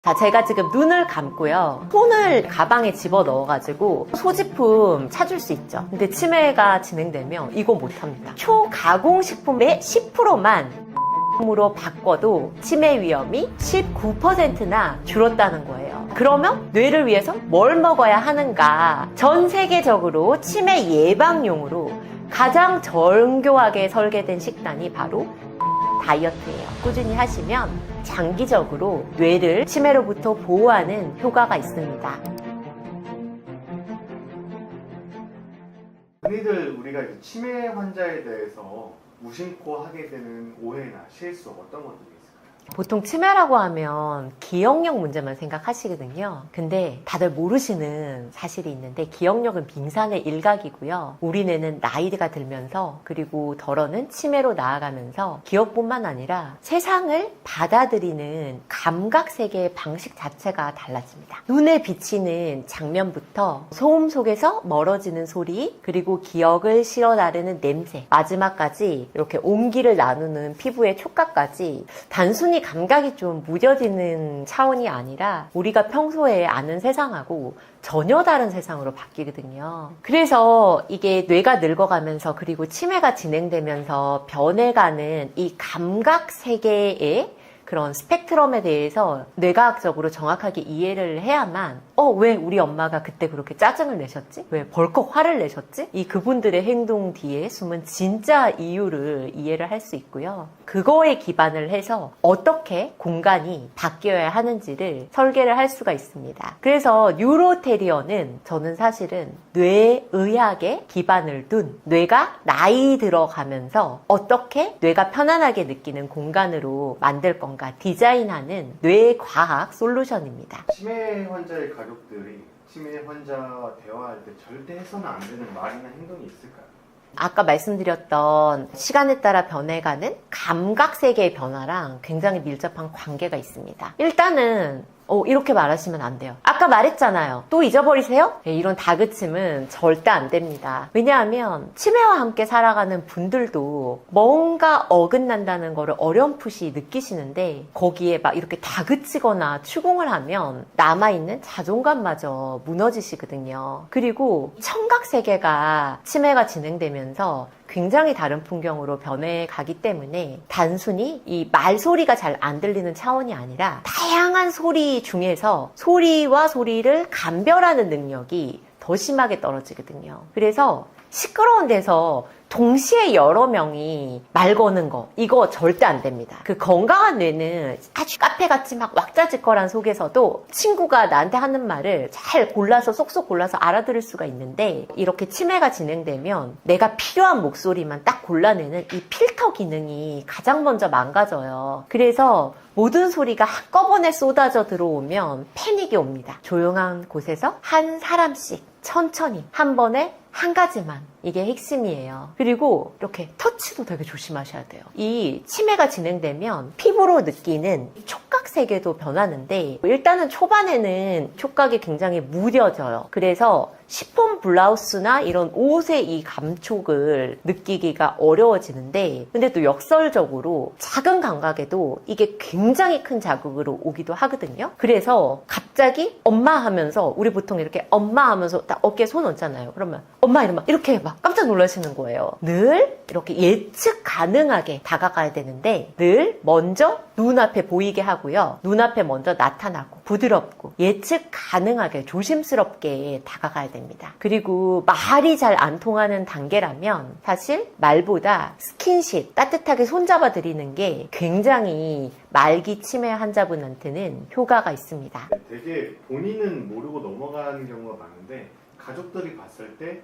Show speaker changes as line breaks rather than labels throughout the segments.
자, 제가 지금 눈을 감고요. 손을 가방에 집어 넣어가지고 소지품 찾을 수 있죠. 근데 치매가 진행되면 이거 못합니다. 초가공식품의 10%만 으로 바꿔도 치매 위험이 19%나 줄었다는 거예요. 그러면 뇌를 위해서 뭘 먹어야 하는가? 전 세계적으로 치매 예방용으로 가장 정교하게 설계된 식단이 바로 다이어트예요. 꾸준히 하시면 장기적으로 뇌를 치매로부터 보호하는 효과가 있습니다.
흔히들 우리가 이제 치매 환자에 대해서 무심코 하게 되는 오해나 실수 어떤 것들이 있을까요?
보통 치매라고 하면 기억력 문제만 생각하시거든요. 근데 다들 모르시는 사실이 있는데 기억력은 빙산의 일각이고요. 우리 뇌는 나이가 들면서 그리고 덜어는 치매로 나아가면서 기억뿐만 아니라 세상을 받아들이는 감각 세계의 방식 자체가 달라집니다. 눈에 비치는 장면부터 소음 속에서 멀어지는 소리, 그리고 기억을 실어 나르는 냄새, 마지막까지 이렇게 온기를 나누는 피부의 촉각까지 단순히 감각이 좀 무뎌지는 차원이 아니라 우리가 평소에 아는 세상하고 전혀 다른 세상으로 바뀌거든요. 그래서 이게 뇌가 늙어가면서 그리고 치매가 진행되면서 변해가는 이 감각 세계의 그런 스펙트럼에 대해서 뇌과학적으로 정확하게 이해를 해야만 왜 우리 엄마가 그때 그렇게 짜증을 내셨지? 왜 벌컥 화를 내셨지? 이 그분들의 행동 뒤에 숨은 진짜 이유를 이해를 할 수 있고요. 그거에 기반을 해서 어떻게 공간이 바뀌어야 하는지를 설계를 할 수가 있습니다. 그래서 뉴로테리어는 저는 사실은 뇌의학에 기반을 둔 뇌가 나이 들어가면서 어떻게 뇌가 편안하게 느끼는 공간으로 만들 건가 디자인하는 뇌과학 솔루션입니다.
치매 환자의 가족들이 치매 환자와 대화할 때 절대 해서는 안 되는 말이나 행동이 있을까요?
아까 말씀드렸던 시간에 따라 변해가는 감각 세계의 변화랑 굉장히 밀접한 관계가 있습니다. 일단은 이렇게 말하시면 안 돼요. 아까 말했잖아요. 또 잊어버리세요? 네, 이런 다그침은 절대 안 됩니다. 왜냐하면 치매와 함께 살아가는 분들도 뭔가 어긋난다는 거를 어렴풋이 느끼시는데 거기에 막 이렇게 다그치거나 추궁을 하면 남아있는 자존감마저 무너지시거든요. 그리고 청각 세계가 치매가 진행되면서 굉장히 다른 풍경으로 변해가기 때문에 단순히 이 말소리가 잘 안 들리는 차원이 아니라 다양한 소리 중에서 소리와 소리를 감별하는 능력이 더 심하게 떨어지거든요. 그래서 시끄러운 데서 동시에 여러 명이 말 거는 거 이거 절대 안 됩니다. 그 건강한 뇌는 아주 카페같이 막 왁자지껄한 속에서도 친구가 나한테 하는 말을 잘 골라서 쏙쏙 골라서 알아들을 수가 있는데 이렇게 치매가 진행되면 내가 필요한 목소리만 딱 골라내는 이 필터 기능이 가장 먼저 망가져요. 그래서 모든 소리가 한꺼번에 쏟아져 들어오면 패닉이 옵니다. 조용한 곳에서 한 사람씩 천천히 한 번에 한 가지만 이게 핵심이에요. 그리고 이렇게 터치도 되게 조심하셔야 돼요. 이 치매가 진행되면 피부로 느끼는 촉각 세계도 변하는데 일단은 초반에는 촉각이 굉장히 무뎌져요. 그래서 시폰 블라우스나 이런 옷의 이 감촉을 느끼기가 어려워지는데 근데 또 역설적으로 작은 감각에도 이게 굉장히 큰 자극으로 오기도 하거든요. 그래서 갑자기 엄마 하면서 우리 보통 이렇게 엄마 하면서 딱 어깨에 손 얹잖아요. 그러면 엄마 이러면 이렇게 막 깜짝 놀라시는 거예요. 늘 이렇게 예측 가능하게 다가가야 되는데 늘 먼저 눈앞에 보이게 하고요. 눈앞에 먼저 나타나고 부드럽고 예측 가능하게 조심스럽게 다가가야 됩니다. 그리고 말이 잘 안 통하는 단계라면 사실 말보다 스킨십, 따뜻하게 손잡아 드리는 게 굉장히 말기 치매 환자분한테는 효과가 있습니다.
되게 본인은 모르고 넘어가는 경우가 많은데 가족들이 봤을 때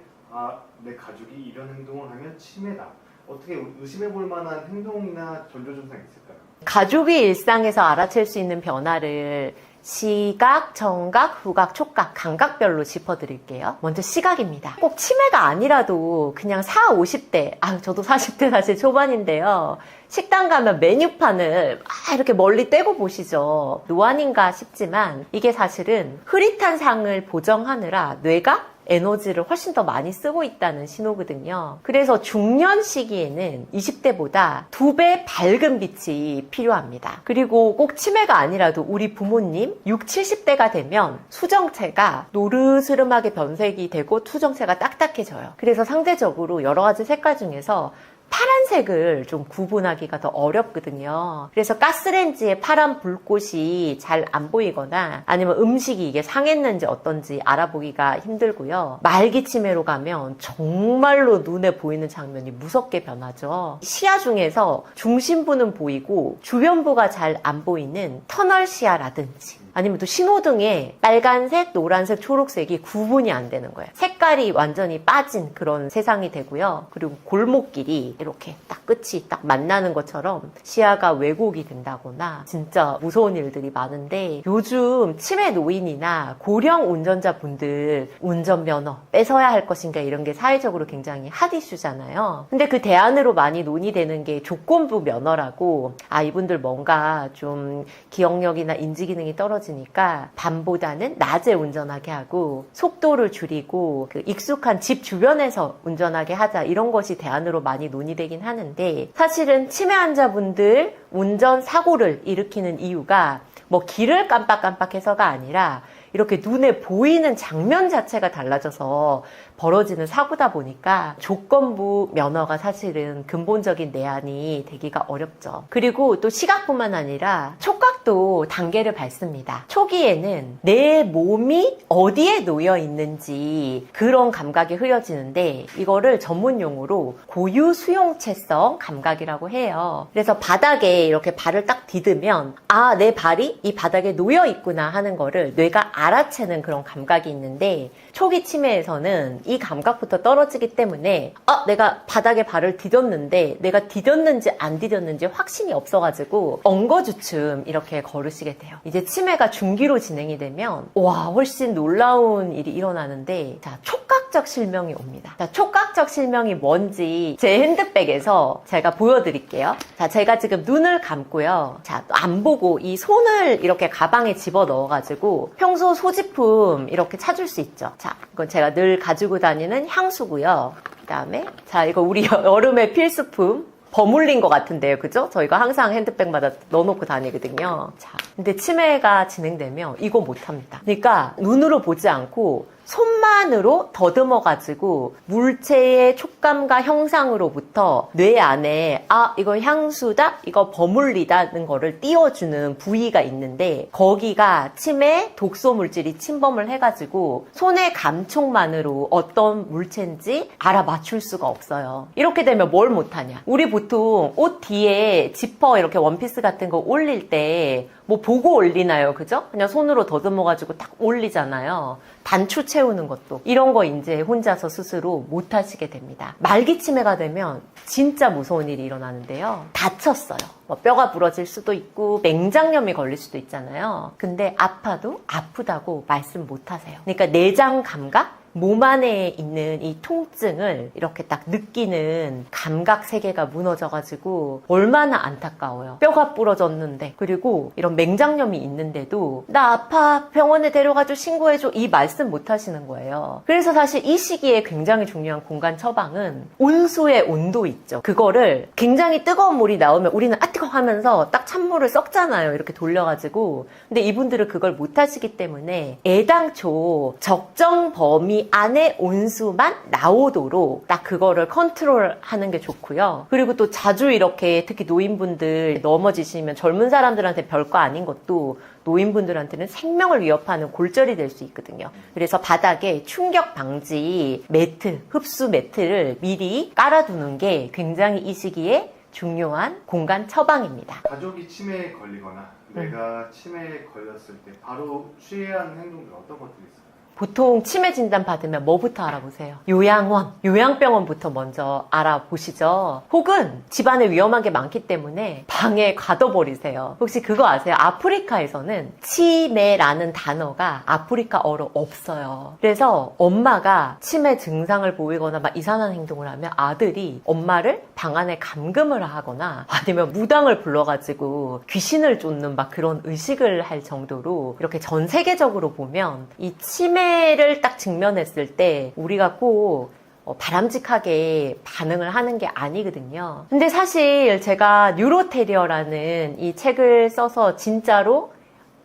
내 가족이 이런 행동을 하면 치매다. 어떻게 의심해 볼 만한 행동이나 전조증상이 있을까요?
가족이 일상에서 알아챌 수 있는 변화를 시각, 청각, 후각, 촉각, 감각별로 짚어드릴게요. 먼저 시각입니다. 꼭 치매가 아니라도 그냥 40, 50대, 저도 40대 사실 초반인데요. 식당 가면 메뉴판을 이렇게 멀리 떼고 보시죠. 노안인가 싶지만 이게 사실은 흐릿한 상을 보정하느라 뇌가 에너지를 훨씬 더 많이 쓰고 있다는 신호거든요. 그래서 중년 시기에는 20대보다 2배 밝은 빛이 필요합니다. 그리고 꼭 치매가 아니라도 우리 부모님 60, 70대가 되면 수정체가 노르스름하게 변색이 되고 수정체가 딱딱해져요. 그래서 상대적으로 여러 가지 색깔 중에서 파란색을 좀 구분하기가 더 어렵거든요. 그래서 가스레인지에 파란 불꽃이 잘 안 보이거나 아니면 음식이 이게 상했는지 어떤지 알아보기가 힘들고요. 말기치매로 가면 정말로 눈에 보이는 장면이 무섭게 변하죠. 시야 중에서 중심부는 보이고 주변부가 잘 안 보이는 터널 시야라든지 아니면 또 신호등에 빨간색, 노란색, 초록색이 구분이 안 되는 거예요. 색깔이 완전히 빠진 그런 세상이 되고요. 그리고 골목길이 이렇게 딱 끝이 딱 만나는 것처럼 시야가 왜곡이 된다거나 진짜 무서운 일들이 많은데 요즘 치매 노인이나 고령 운전자분들 운전면허 뺏어야 할 것인가 이런 게 사회적으로 굉장히 핫 이슈잖아요. 근데 그 대안으로 많이 논의되는 게 조건부 면허라고 이분들 뭔가 좀 기억력이나 인지기능이 떨어지니까 밤보다는 낮에 운전하게 하고 속도를 줄이고 그 익숙한 집 주변에서 운전하게 하자 이런 것이 대안으로 많이 논의되긴 하는데 사실은 치매 환자분들 운전 사고를 일으키는 이유가 뭐 길을 깜빡깜빡해서가 아니라 이렇게 눈에 보이는 장면 자체가 달라져서 벌어지는 사고다 보니까 조건부 면허가 사실은 근본적인 내안이 되기가 어렵죠. 그리고 또 시각뿐만 아니라 촉각도 단계를 밟습니다. 초기에는 내 몸이 어디에 놓여 있는지 그런 감각이 흐려지는데 이거를 전문 용어로 고유 수용체성 감각이라고 해요. 그래서 바닥에 이렇게 발을 딱 디디면 내 발이 이 바닥에 놓여 있구나 하는 거를 뇌가 알아채는 그런 감각이 있는데 초기 치매에서는 이 감각부터 떨어지기 때문에 내가 바닥에 발을 디뎠는데 내가 디뎠는지 안 디뎠는지 확신이 없어가지고 엉거주춤 이렇게 걸으시게 돼요. 이제 치매가 중기로 진행이 되면 훨씬 놀라운 일이 일어나는데 촉각적 실명이 옵니다. 촉각적 실명이 뭔지 제 핸드백에서 제가 보여드릴게요. 제가 지금 눈을 감고요. 안 보고 이 손을 이렇게 가방에 집어 넣어가지고 평소 소지품 이렇게 찾을 수 있죠. 이건 제가 늘 가지고 다니는 향수고요. 그 다음에 이거 우리 여름의 필수품 버물린 것 같은데요, 그죠? 저희가 항상 핸드백마다 넣어놓고 다니거든요. 근데 치매가 진행되면 이거 못합니다. 그러니까 눈으로 보지 않고 손만으로 더듬어가지고 물체의 촉감과 형상으로부터 뇌 안에 이거 향수다, 이거 버물리다는 거를 띄워주는 부위가 있는데 거기가 치매 독소 물질이 침범을 해가지고 손의 감촉만으로 어떤 물체인지 알아맞출 수가 없어요. 이렇게 되면 뭘 못하냐? 우리 보통 옷 뒤에 지퍼 이렇게 원피스 같은 거 올릴 때 뭐 보고 올리나요? 그죠? 그냥 손으로 더듬어가지고 딱 올리잖아요. 단추 채우는 것도 이런 거 이제 혼자서 스스로 못 하시게 됩니다. 말기 치매가 되면 진짜 무서운 일이 일어나는데요. 다쳤어요. 뼈가 부러질 수도 있고 맹장염이 걸릴 수도 있잖아요. 근데 아파도 아프다고 말씀 못 하세요. 그러니까 내장 감각? 몸 안에 있는 이 통증을 이렇게 딱 느끼는 감각 세계가 무너져가지고 얼마나 안타까워요. 뼈가 부러졌는데 그리고 이런 맹장염이 있는데도 나 아파 병원에 데려가줘 신고해줘 이 말씀 못 하시는 거예요. 그래서 사실 이 시기에 굉장히 중요한 공간 처방은 온수의 온도 있죠. 그거를 굉장히 뜨거운 물이 나오면 우리는 뜨거 하면서 딱 찬물을 썩잖아요. 이렇게 돌려가지고. 근데 이분들은 그걸 못 하시기 때문에 애당초 적정 범위 안에 온수만 나오도록 딱 그거를 컨트롤하는 게 좋고요. 그리고 또 자주 이렇게 특히 노인분들 넘어지시면 젊은 사람들한테 별거 아닌 것도 노인분들한테는 생명을 위협하는 골절이 될 수 있거든요. 그래서 바닥에 충격 방지 매트, 흡수 매트를 미리 깔아두는 게 굉장히 이 시기에 중요한 공간 처방입니다.
가족이 치매에 걸리거나 내가 치매에 걸렸을 때 바로 취해야 하는 행동들 어떤 것들이 있어요?
보통 치매 진단 받으면 뭐부터 알아보세요? 요양원, 요양병원부터 먼저 알아보시죠. 혹은 집안에 위험한 게 많기 때문에 방에 가둬버리세요. 혹시 그거 아세요? 아프리카에서는 치매라는 단어가 아프리카어로 없어요. 그래서 엄마가 치매 증상을 보이거나 막 이상한 행동을 하면 아들이 엄마를 방 안에 감금을 하거나 아니면 무당을 불러가지고 귀신을 쫓는 막 그런 의식을 할 정도로 이렇게 전 세계적으로 보면 이 치매 치매를 딱 직면했을 때 우리가 꼭 바람직하게 반응을 하는 게 아니거든요. 근데 사실 제가 뉴로테리어라는 이 책을 써서 진짜로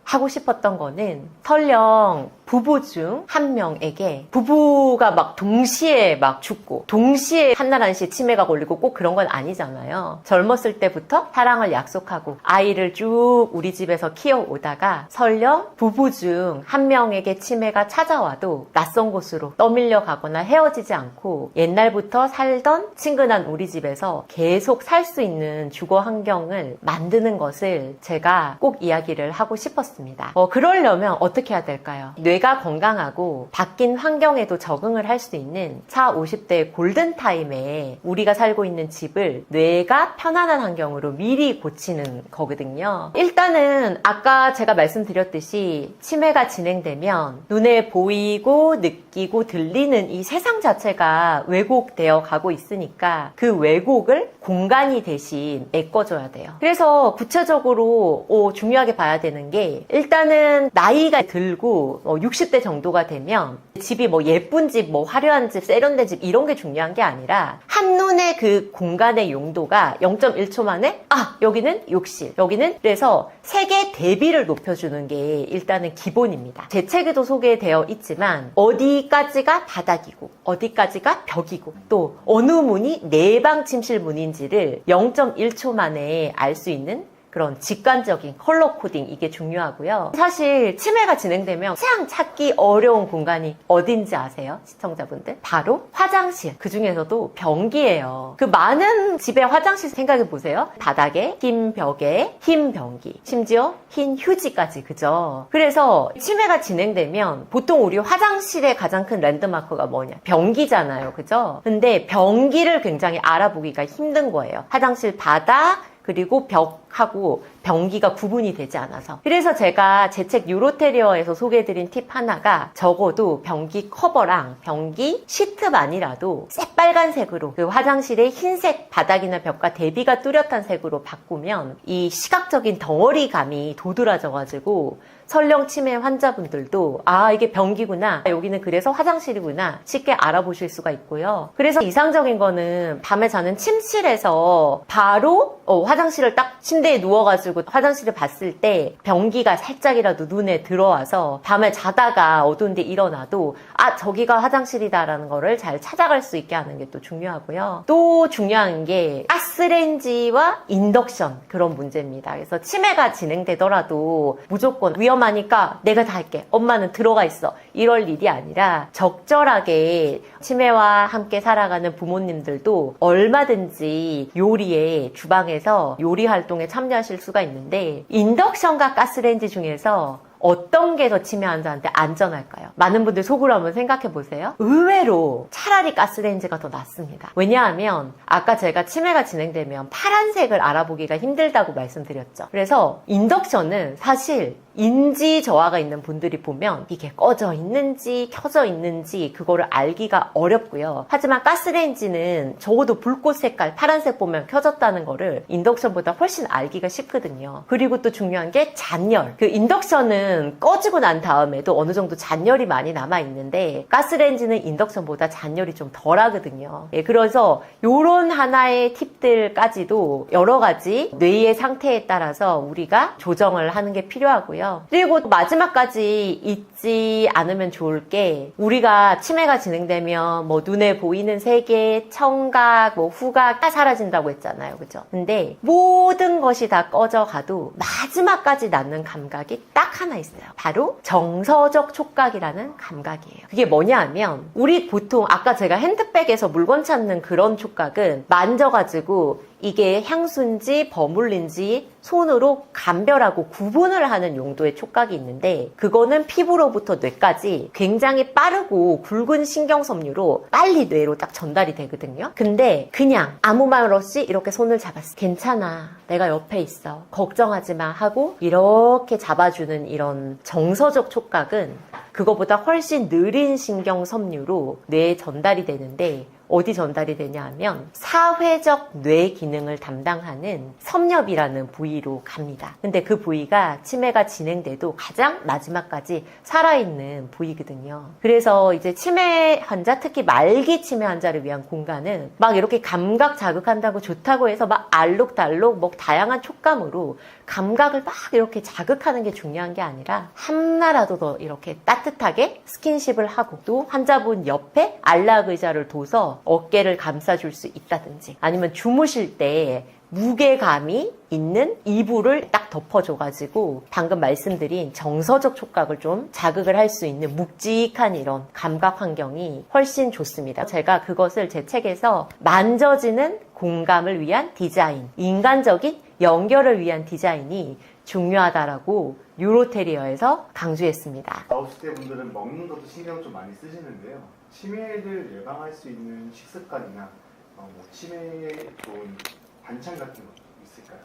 하고 싶었던 거는 설령 부부 중 한 명에게 부부가 막 동시에 막 죽고 동시에 한나라한시에 치매가 걸리고 꼭 그런 건 아니잖아요. 젊었을 때부터 사랑을 약속하고 아이를 쭉 우리 집에서 키워오다가 설령 부부 중 한 명에게 치매가 찾아와도 낯선 곳으로 떠밀려 가거나 헤어지지 않고 옛날부터 살던 친근한 우리 집에서 계속 살 수 있는 주거 환경을 만드는 것을 제가 꼭 이야기를 하고 싶었습니다. 그러려면 어떻게 해야 될까요? 뇌가 건강하고 바뀐 환경에도 적응을 할 수 있는 40, 50대의 골든타임에 우리가 살고 있는 집을 뇌가 편안한 환경으로 미리 고치는 거거든요. 일단은 아까 제가 말씀드렸듯이 치매가 진행되면 눈에 보이고 느끼고 들리는 이 세상 자체가 왜곡되어 가고 있으니까 그 왜곡을 공간이 대신 메꿔줘야 돼요. 그래서 구체적으로 중요하게 봐야 되는 게 일단은 나이가 들고 60대 정도가 되면 집이 뭐 예쁜 집, 뭐 화려한 집, 세련된 집 이런 게 중요한 게 아니라 한눈에 그 공간의 용도가 0.1초 만에 여기는 욕실, 여기는 그래서 세계 대비를 높여주는 게 일단은 기본입니다. 제 책에도 소개되어 있지만 어디까지가 바닥이고 어디까지가 벽이고 또 어느 문이 내방 침실 문인지를 0.1초 만에 알 수 있는 그런 직관적인 컬러 코딩 이게 중요하고요. 사실 치매가 진행되면 가장 찾기 어려운 공간이 어딘지 아세요? 시청자분들? 바로 화장실. 그 중에서도 변기예요. 그 많은 집의 화장실 생각해 보세요. 바닥에 흰 벽에 흰 변기, 심지어 흰 휴지까지, 그죠? 그래서 치매가 진행되면 보통 우리 화장실의 가장 큰 랜드마크가 뭐냐? 변기잖아요, 그죠? 근데 변기를 굉장히 알아보기가 힘든 거예요. 화장실 바닥 그리고 벽하고 변기가 구분이 되지 않아서. 그래서 제가 제 책 뉴로테리어에서 소개해드린 팁 하나가 적어도 변기 커버랑 변기 시트만이라도 새빨간색으로 그 화장실의 흰색 바닥이나 벽과 대비가 뚜렷한 색으로 바꾸면 이 시각적인 덩어리감이 도드라져가지고 설령 치매 환자분들도 이게 변기구나, 여기는 그래서 화장실이구나 쉽게 알아보실 수가 있고요. 그래서 이상적인 거는 밤에 자는 침실에서 바로 화장실을 딱 침대에 누워가지고 화장실을 봤을 때 변기가 살짝이라도 눈에 들어와서 밤에 자다가 어두운데 일어나도 저기가 화장실이다라는 거를 잘 찾아갈 수 있게 하는 게 또 중요하고요. 또 중요한 게 가스레인지와 인덕션 그런 문제입니다. 그래서 치매가 진행되더라도 무조건 위험하니까 내가 다 할게, 엄마는 들어가 있어, 이럴 일이 아니라 적절하게 치매와 함께 살아가는 부모님들도 얼마든지 요리에 주방에서 요리 활동에 참여하실 수가 있는데 인덕션과 가스레인지 중에서 어떤 게 더 치매 환자한테 안전할까요? 많은 분들 속으로 한번 생각해 보세요. 의외로 차라리 가스레인지가 더 낫습니다. 왜냐하면 아까 제가 치매가 진행되면 파란색을 알아보기가 힘들다고 말씀드렸죠. 그래서 인덕션은 사실 인지 저하가 있는 분들이 보면 이게 꺼져 있는지 켜져 있는지 그거를 알기가 어렵고요. 하지만 가스레인지는 적어도 불꽃 색깔 파란색 보면 켜졌다는 거를 인덕션보다 훨씬 알기가 쉽거든요. 그리고 또 중요한 게 잔열. 그 인덕션은 꺼지고 난 다음에도 어느 정도 잔열이 많이 남아 있는데 가스레인지는 인덕션보다 잔열이 좀 덜 하거든요. 그래서 요런 하나의 팁들까지도 여러 가지 뇌의 상태에 따라서 우리가 조정을 하는 게 필요하고요. 그리고 마지막까지 잊지 않으면 좋을 게 우리가 치매가 진행되면 뭐 눈에 보이는 세계, 청각, 뭐 후각 다 사라진다고 했잖아요. 그죠? 근데 모든 것이 다 꺼져가도 마지막까지 남는 감각이 딱 하나 있어요. 바로 정서적 촉각이라는 감각이에요. 그게 뭐냐 하면 우리 보통 아까 제가 핸드백에서 물건 찾는 그런 촉각은 만져가지고 이게 향수인지 버물린지 손으로 감별하고 구분을 하는 용도의 촉각이 있는데 그거는 피부로부터 뇌까지 굉장히 빠르고 굵은 신경섬유로 빨리 뇌로 딱 전달이 되거든요. 근데 그냥 아무 말 없이 이렇게 손을 잡았어. 괜찮아, 내가 옆에 있어, 걱정하지 마 하고 이렇게 잡아주는 이런 정서적 촉각은 그거보다 훨씬 느린 신경섬유로 뇌에 전달이 되는데 어디 전달이 되냐 하면 사회적 뇌 기능을 담당하는 섬엽이라는 부위로 갑니다. 근데 그 부위가 치매가 진행돼도 가장 마지막까지 살아있는 부위거든요. 그래서 이제 치매 환자, 특히 말기 치매 환자를 위한 공간은 막 이렇게 감각 자극한다고 좋다고 해서 막 알록달록 뭐 다양한 촉감으로 감각을 막 이렇게 자극하는 게 중요한 게 아니라 하나라도 더 이렇게 따뜻하게 스킨십을 하고 또 환자분 옆에 안락 의자를 둬서 어깨를 감싸줄 수 있다든지 아니면 주무실 때 무게감이 있는 이불을 딱 덮어줘가지고 방금 말씀드린 정서적 촉각을 좀 자극을 할 수 있는 묵직한 이런 감각 환경이 훨씬 좋습니다. 제가 그것을 제 책에서 만져지는 공감을 위한 디자인, 인간적인 연결을 위한 디자인이 중요하다라고 유로테리어에서 강조했습니다.
50대 분들은 먹는 것도 신경 좀 많이 쓰시는데요. 치매를 예방할 수 있는 식습관이나 뭐 치매에 좋은 반찬 같은 거 있을까요?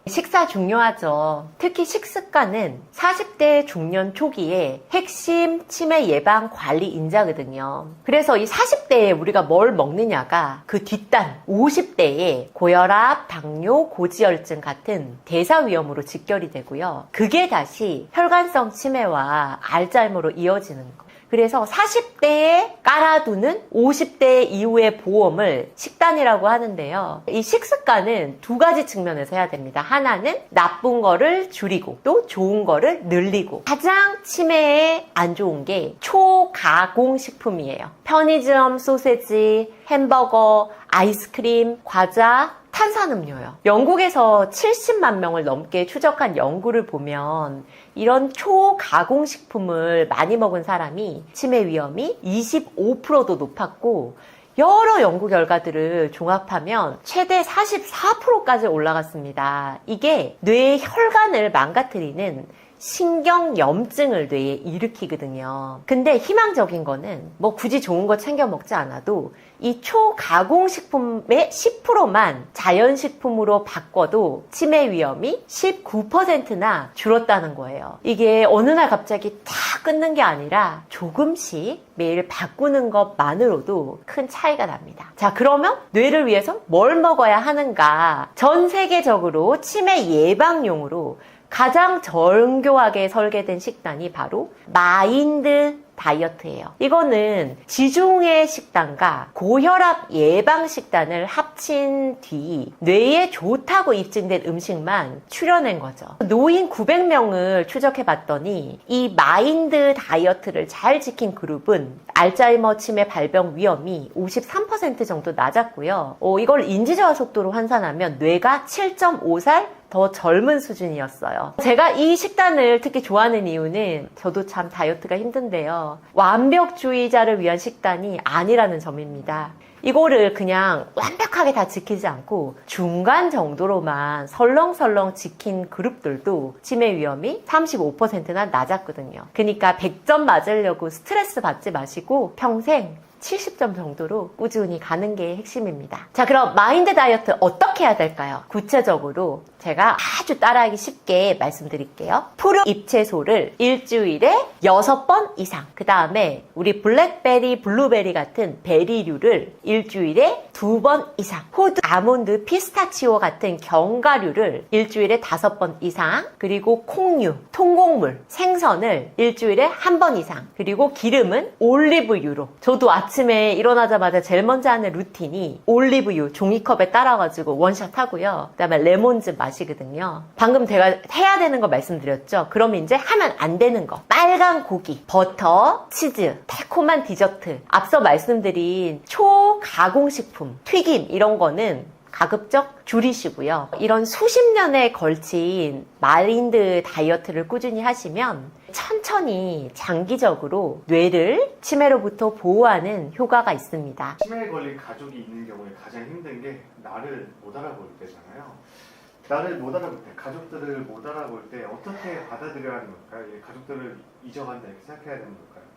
식사 중요하죠. 특히 식습관은 40대 중년 초기에 핵심 치매 예방 관리 인자거든요. 그래서 이 40대에 우리가 뭘 먹느냐가 그 뒷단 50대에 고혈압, 당뇨, 고지혈증 같은 대사 위험으로 직결이 되고요. 그게 다시 혈관성 치매와 알츠하이머로 이어지는 거. 그래서 40대에 깔아두는 50대 이후의 보험을 식단이라고 하는데요. 이 식습관은 두 가지 측면에서 해야 됩니다. 하나는 나쁜 거를 줄이고 또 좋은 거를 늘리고 가장 치매에 안 좋은 게 초가공식품이에요. 편의점 소세지, 햄버거, 아이스크림, 과자, 탄산음료요. 영국에서 70만 명을 넘게 추적한 연구를 보면 이런 초가공식품을 많이 먹은 사람이 치매 위험이 25%도 높았고 여러 연구 결과들을 종합하면 최대 44%까지 올라갔습니다. 이게 뇌의 혈관을 망가뜨리는 신경염증을 뇌에 일으키거든요. 근데 희망적인 거는 뭐 굳이 좋은 거 챙겨 먹지 않아도 이 초가공식품의 10%만 자연식품으로 바꿔도 치매 위험이 19%나 줄었다는 거예요. 이게 어느 날 갑자기 다 끊는 게 아니라 조금씩 매일 바꾸는 것만으로도 큰 차이가 납니다. 자, 그러면 뇌를 위해서 뭘 먹어야 하는가? 전 세계적으로 치매 예방용으로 가장 정교하게 설계된 식단이 바로 마인드 다이어트예요. 이거는 지중해 식단과 고혈압 예방 식단을 합친 뒤 뇌에 좋다고 입증된 음식만 추려낸 거죠. 노인 900명을 추적해 봤더니 이 마인드 다이어트를 잘 지킨 그룹은 알츠하이머 치매 발병 위험이 53% 정도 낮았고요. 이걸 인지저하 속도로 환산하면 뇌가 7.5살 더 젊은 수준이었어요. 제가 이 식단을 특히 좋아하는 이유는 저도 참 다이어트가 힘든데요. 완벽주의자를 위한 식단이 아니라는 점입니다. 이거를 그냥 완벽하게 다 지키지 않고 중간 정도로만 설렁설렁 지킨 그룹들도 치매 위험이 35%나 낮았거든요. 그러니까 100점 맞으려고 스트레스 받지 마시고 평생 70점 정도로 꾸준히 가는 게 핵심입니다. 자, 그럼 마인드 다이어트 어떻게 해야 될까요? 구체적으로 제가 아주 따라하기 쉽게 말씀드릴게요. 푸른 잎채소를 일주일에 6번 이상, 그 다음에 우리 블랙베리, 블루베리 같은 베리류를 일주일에 2번 이상, 호두, 아몬드, 피스타치오 같은 견과류를 일주일에 5번 이상, 그리고 콩류, 통곡물, 생선을 일주일에 1번 이상, 그리고 기름은 올리브유로. 저도 아침에 일어나자마자 제일 먼저 하는 루틴이 올리브유 종이컵에 따라가지고 원샷 하고요. 그 다음에 레몬즙 마시거든요. 방금 제가 해야 되는 거 말씀드렸죠. 그럼 이제 하면 안 되는 거. 빨간 고기, 버터, 치즈, 달콤한 디저트. 앞서 말씀드린 초가공식품, 튀김 이런 거는 가급적 줄이시고요. 이런 수십 년에 걸친 마인드 다이어트를 꾸준히 하시면 천천히 장기적으로 뇌를 치매로부터 보호하는 효과가 있습니다.
치매에 걸린 가족이 있는 경우에 가장 힘든 게 나를 못 알아볼 때잖아요. 나를 못 알아볼 때, 가족들을 못 알아볼 때 어떻게 받아들여야 하는 걸까요? 가족들을 잊어간다 이렇게 생각해야 되는 걸까요?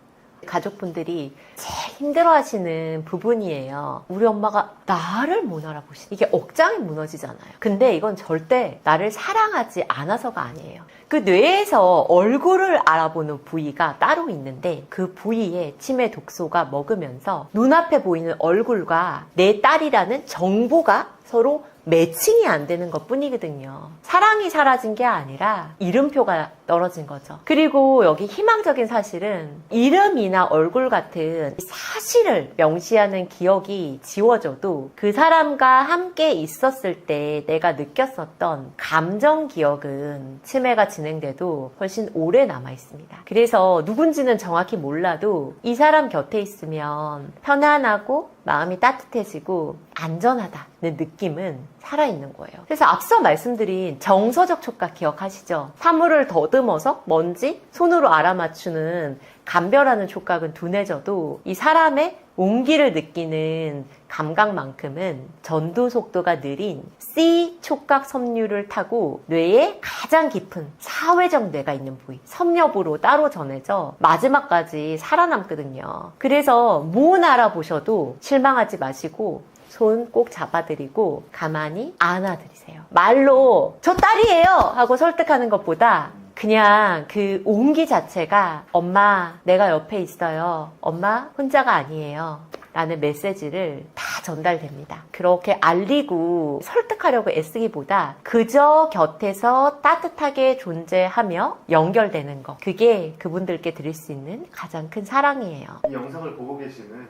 가족분들이 제일 힘들어하시는 부분이에요. 우리 엄마가 나를 못 알아보시. 이게 억장이 무너지잖아요. 근데 이건 절대 나를 사랑하지 않아서가 아니에요. 그 뇌에서 얼굴을 알아보는 부위가 따로 있는데 그 부위에 치매 독소가 먹으면서 눈앞에 보이는 얼굴과 내 딸이라는 정보가 서로 매칭이 안 되는 것 뿐이거든요. 사랑이 사라진 게 아니라 이름표가 떨어진 거죠. 그리고 여기 희망적인 사실은 이름이나 얼굴 같은 사실을 명시하는 기억이 지워져도 그 사람과 함께 있었을 때 내가 느꼈었던 감정 기억은 치매가 진행돼도 훨씬 오래 남아 있습니다. 그래서 누군지는 정확히 몰라도 이 사람 곁에 있으면 편안하고 마음이 따뜻해지고 안전하다는 느낌은 살아있는 거예요. 그래서 앞서 말씀드린 정서적 촉각 기억하시죠? 사물을 더듬어서 뭔지 손으로 알아맞추는 감별하는 촉각은 둔해져도 이 사람의 온기를 느끼는 감각만큼은 전두 속도가 느린 C 촉각 섬유를 타고 뇌의 가장 깊은 사회적 뇌가 있는 부위 섬엽으로 따로 전해져 마지막까지 살아남거든요. 그래서 못 알아보셔도 실망하지 마시고 손 꼭 잡아드리고 가만히 안아드리세요. 말로 저 딸이에요 하고 설득하는 것보다 그냥 그 온기 자체가 엄마 내가 옆에 있어요. 엄마 혼자가 아니에요. 라는 메시지를 다 전달됩니다. 그렇게 알리고 설득하려고 애쓰기보다 그저 곁에서 따뜻하게 존재하며 연결되는 것. 그게 그분들께 드릴 수 있는 가장 큰 사랑이에요.
이 영상을 보고 계시는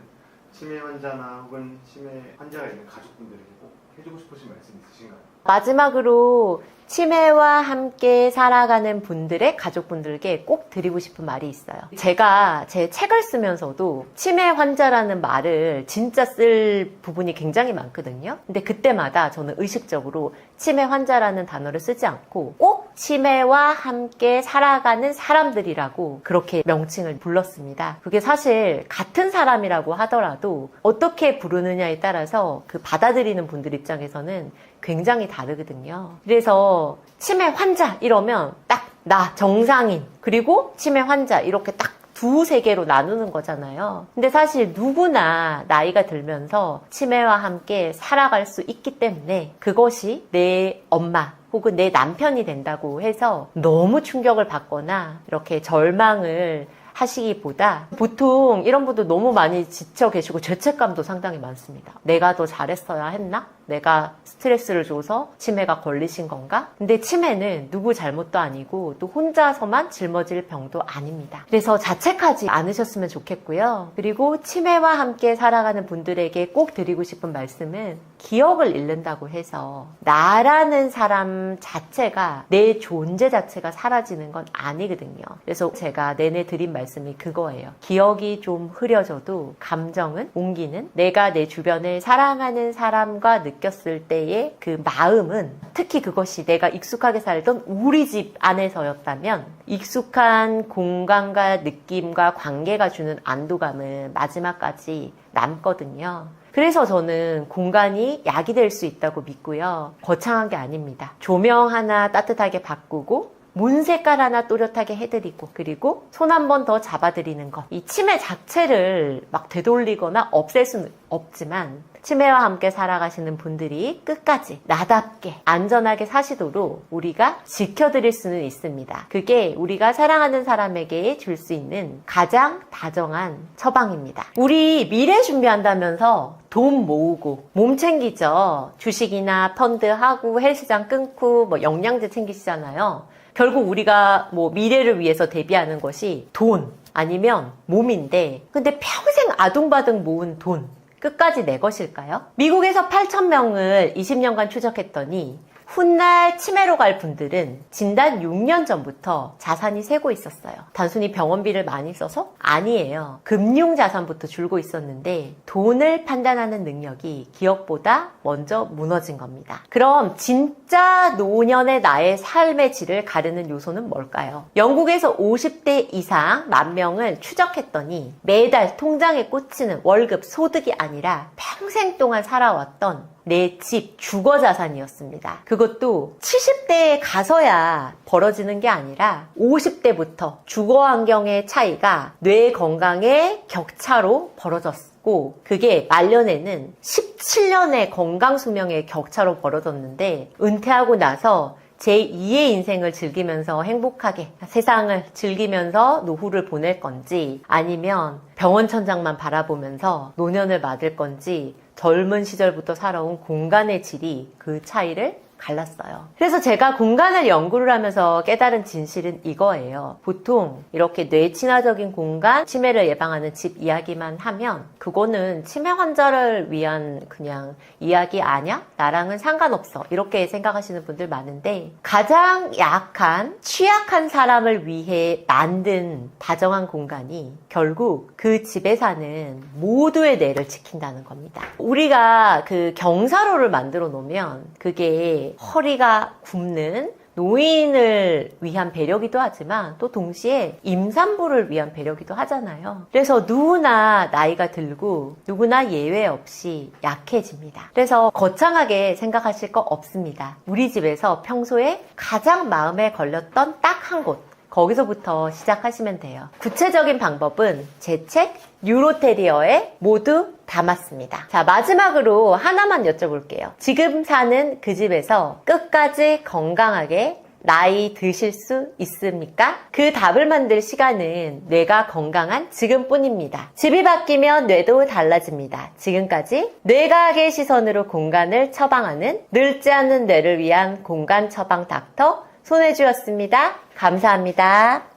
치매 환자나 혹은 치매 환자가 있는 가족분들에게 꼭 해주고 싶으신 말씀 있으신가요?
마지막으로 치매와 함께 살아가는 분들의 가족분들께 꼭 드리고 싶은 말이 있어요. 제가 제 책을 쓰면서도 치매 환자라는 말을 진짜 쓸 부분이 굉장히 많거든요. 근데 그때마다 저는 의식적으로 치매 환자라는 단어를 쓰지 않고 꼭 치매와 함께 살아가는 사람들이라고 그렇게 명칭을 불렀습니다. 그게 사실 같은 사람이라고 하더라도 어떻게 부르느냐에 따라서 그 받아들이는 분들 입장에서는 굉장히 다르거든요. 그래서 치매 환자 이러면 딱 나 정상인 그리고 치매 환자 이렇게 딱 두세 개로 나누는 거잖아요. 근데 사실 누구나 나이가 들면서 치매와 함께 살아갈 수 있기 때문에 그것이 내 엄마 혹은 내 남편이 된다고 해서 너무 충격을 받거나 이렇게 절망을 하시기보다 보통 이런 분들 너무 많이 지쳐 계시고 죄책감도 상당히 많습니다. 내가 더 잘했어야 했나? 내가 스트레스를 줘서 치매가 걸리신 건가? 근데 치매는 누구 잘못도 아니고 또 혼자서만 짊어질 병도 아닙니다. 그래서 자책하지 않으셨으면 좋겠고요. 그리고 치매와 함께 살아가는 분들에게 꼭 드리고 싶은 말씀은 기억을 잃는다고 해서 나라는 사람 자체가 내 존재 자체가 사라지는 건 아니거든요. 그래서 제가 내내 드린 말씀이 그거예요. 기억이 좀 흐려져도 감정은 옮기는 내가 내 주변을 사랑하는 사람과 느꼈을 때의 그 마음은 특히 그것이 내가 익숙하게 살던 우리 집 안에서였다면 익숙한 공간과 느낌과 관계가 주는 안도감은 마지막까지 남거든요. 그래서 저는 공간이 약이 될 수 있다고 믿고요. 거창한 게 아닙니다. 조명 하나 따뜻하게 바꾸고 문 색깔 하나 또렷하게 해드리고 그리고 손 한 번 더 잡아드리는 것. 이 치매 자체를 막 되돌리거나 없앨 수는 없지만 치매와 함께 살아가시는 분들이 끝까지 나답게 안전하게 사시도록 우리가 지켜드릴 수는 있습니다. 그게 우리가 사랑하는 사람에게 줄 수 있는 가장 다정한 처방입니다. 우리 미래 준비한다면서 돈 모으고 몸 챙기죠. 주식이나 펀드 하고 헬스장 끊고 뭐 영양제 챙기시잖아요. 결국 우리가 뭐 미래를 위해서 대비하는 것이 돈 아니면 몸인데 근데 평생 아둥바둥 모은 돈 끝까지 내 것일까요? 미국에서 8,000명을 20년간 추적했더니 훗날 치매로 갈 분들은 진단 6년 전부터 자산이 새고 있었어요. 단순히 병원비를 많이 써서? 아니에요. 금융자산부터 줄고 있었는데 돈을 판단하는 능력이 기억보다 먼저 무너진 겁니다. 그럼 진짜 노년의 나의 삶의 질을 가르는 요소는 뭘까요? 영국에서 50대 이상 10,000명을 추적했더니 매달 통장에 꽂히는 월급, 소득이 아니라 평생 동안 살아왔던 내 집, 주거 자산이었습니다. 그것도 70대에 가서야 벌어지는 게 아니라 50대부터 주거 환경의 차이가 뇌 건강의 격차로 벌어졌고, 그게 말년에는 17년의 건강 수명의 격차로 벌어졌는데, 은퇴하고 나서 제2의 인생을 즐기면서 행복하게 세상을 즐기면서 노후를 보낼 건지, 아니면 병원 천장만 바라보면서 노년을 맞을 건지, 젊은 시절부터 살아온 공간의 질이 그 차이를 갈랐어요. 그래서 제가 공간을 연구를 하면서 깨달은 진실은 이거예요. 보통 이렇게 뇌 친화적인 공간, 치매를 예방하는 집 이야기만 하면 그거는 치매 환자를 위한 그냥 이야기 아냐? 나랑은 상관없어. 이렇게 생각하시는 분들 많은데, 가장 약한, 취약한 사람을 위해 만든 다정한 공간이 결국 그 집에 사는 모두의 뇌를 지킨다는 겁니다. 우리가 그 경사로를 만들어 놓으면 그게 허리가 굽는 노인을 위한 배려기도 하지만 또 동시에 임산부를 위한 배려기도 하잖아요. 그래서 누구나 나이가 들고 누구나 예외 없이 약해집니다. 그래서 거창하게 생각하실 거 없습니다. 우리 집에서 평소에 가장 마음에 걸렸던 딱 한 곳, 거기서부터 시작하시면 돼요. 구체적인 방법은 제 책 뉴로테리어에 모두 담았습니다. 자, 마지막으로 하나만 여쭤볼게요. 지금 사는 그 집에서 끝까지 건강하게 나이 드실 수 있습니까? 그 답을 만들 시간은 뇌가 건강한 지금뿐입니다. 집이 바뀌면 뇌도 달라집니다. 지금까지 뇌과학의 시선으로 공간을 처방하는 늙지 않는 뇌를 위한 공간 처방 닥터 손혜주였습니다. 감사합니다.